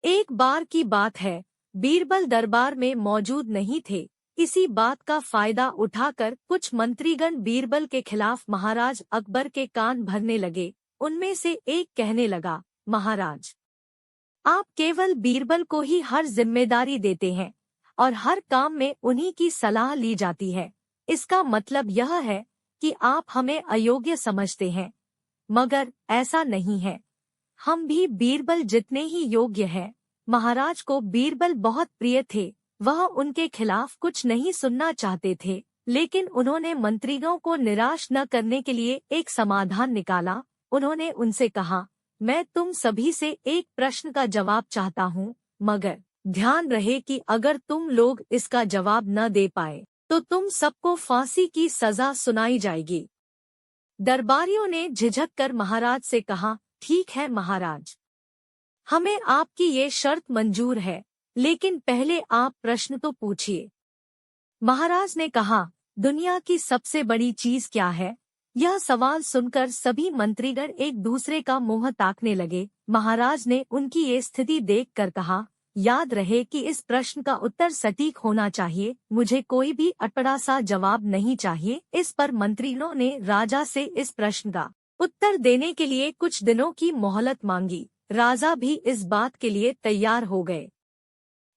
एक बार की बात है, बीरबल दरबार में मौजूद नहीं थे। इसी बात का फायदा उठाकर कुछ मंत्रीगण बीरबल के खिलाफ महाराज अकबर के कान भरने लगे। उनमें से एक कहने लगा, महाराज, आप केवल बीरबल को ही हर जिम्मेदारी देते हैं और हर काम में उन्हीं की सलाह ली जाती है। इसका मतलब यह है कि आप हमें अयोग्य समझते हैं, मगर ऐसा नहीं है। हम भी बीरबल जितने ही योग्य हैं। महाराज को बीरबल बहुत प्रिय थे। वह उनके खिलाफ कुछ नहीं सुनना चाहते थे, लेकिन उन्होंने मंत्रियों को निराश न करने के लिए एक समाधान निकाला। उन्होंने उनसे कहा, मैं तुम सभी से एक प्रश्न का जवाब चाहता हूँ, मगर ध्यान रहे कि अगर तुम लोग इसका जवाब न दे पाए तो तुम सबको फांसी की सजा सुनाई जाएगी। दरबारियों ने झिझक कर महाराज से कहा, ठीक है महाराज, हमें आपकी ये शर्त मंजूर है, लेकिन पहले आप प्रश्न तो पूछिए। महाराज ने कहा, दुनिया की सबसे बड़ी चीज क्या है? यह सवाल सुनकर सभी मंत्रीगण एक दूसरे का मुंह ताकने लगे। महाराज ने उनकी ये स्थिति देखकर कहा, याद रहे कि इस प्रश्न का उत्तर सटीक होना चाहिए। मुझे कोई भी अटपटा सा जवाब नहीं चाहिए। इस पर मंत्रियों ने राजा से इस प्रश्न का उत्तर देने के लिए कुछ दिनों की मोहलत मांगी। राजा भी इस बात के लिए तैयार हो गए।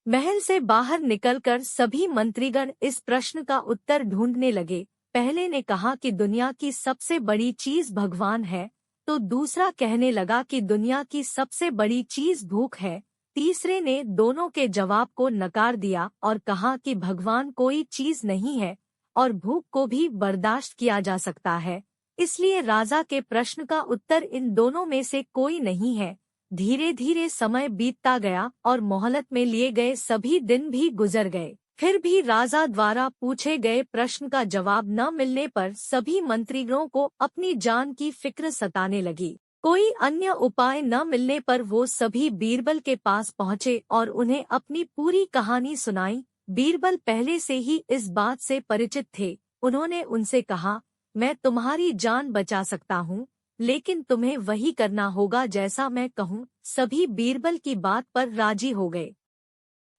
महल से बाहर निकलकर सभी मंत्रीगण इस प्रश्न का उत्तर ढूंढने लगे। पहले ने कहा कि दुनिया की सबसे बड़ी चीज भगवान है, तो दूसरा कहने लगा कि दुनिया की सबसे बड़ी चीज भूख है। तीसरे ने दोनों के जवाब को नकार दिया और कहा कि भगवान कोई चीज नहीं है और भूख को भी बर्दाश्त किया जा सकता है। इसलिए राजा के प्रश्न का उत्तर इन दोनों में से कोई नहीं है। धीरे धीरे समय बीतता गया और मोहलत में लिए गए सभी दिन भी गुजर गए। फिर भी राजा द्वारा पूछे गए प्रश्न का जवाब न मिलने पर सभी मंत्रियों को अपनी जान की फिक्र सताने लगी। कोई अन्य उपाय न मिलने पर वो सभी बीरबल के पास पहुँचे और उन्हें अपनी पूरी कहानी सुनाई। बीरबल पहले से ही इस बात से परिचित थे। उन्होंने उनसे कहा, मैं तुम्हारी जान बचा सकता हूँ, लेकिन तुम्हें वही करना होगा जैसा मैं कहूँ। सभी बीरबल की बात पर राजी हो गए।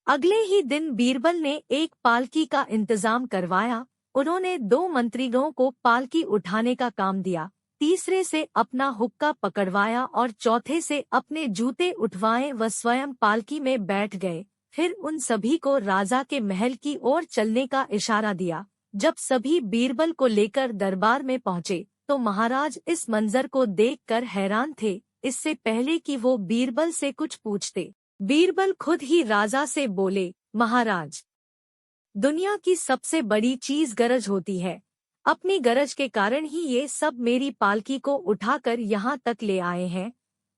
अगले ही दिन बीरबल ने एक पालकी का इंतजाम करवाया। उन्होंने 2 मंत्रियों को पालकी उठाने का काम दिया, तीसरे से अपना हुक्का पकड़वाया और चौथे से अपने जूते उठवाए व स्वयं पालकी में बैठ गए। फिर उन सभी को राजा के महल की ओर चलने का इशारा दिया। जब सभी बीरबल को लेकर दरबार में पहुँचे तो महाराज इस मंजर को देखकर हैरान थे। इससे पहले कि वो बीरबल से कुछ पूछते, बीरबल खुद ही राजा से बोले, महाराज, दुनिया की सबसे बड़ी चीज गरज होती है। अपनी गरज के कारण ही ये सब मेरी पालकी को उठाकर यहाँ तक ले आए हैं।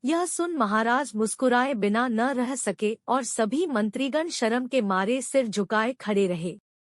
यह सुन महाराज मुस्कुराए बिना न रह सके और सभी मंत्रीगण शर्म के मारे सिर झुकाए खड़े रहे।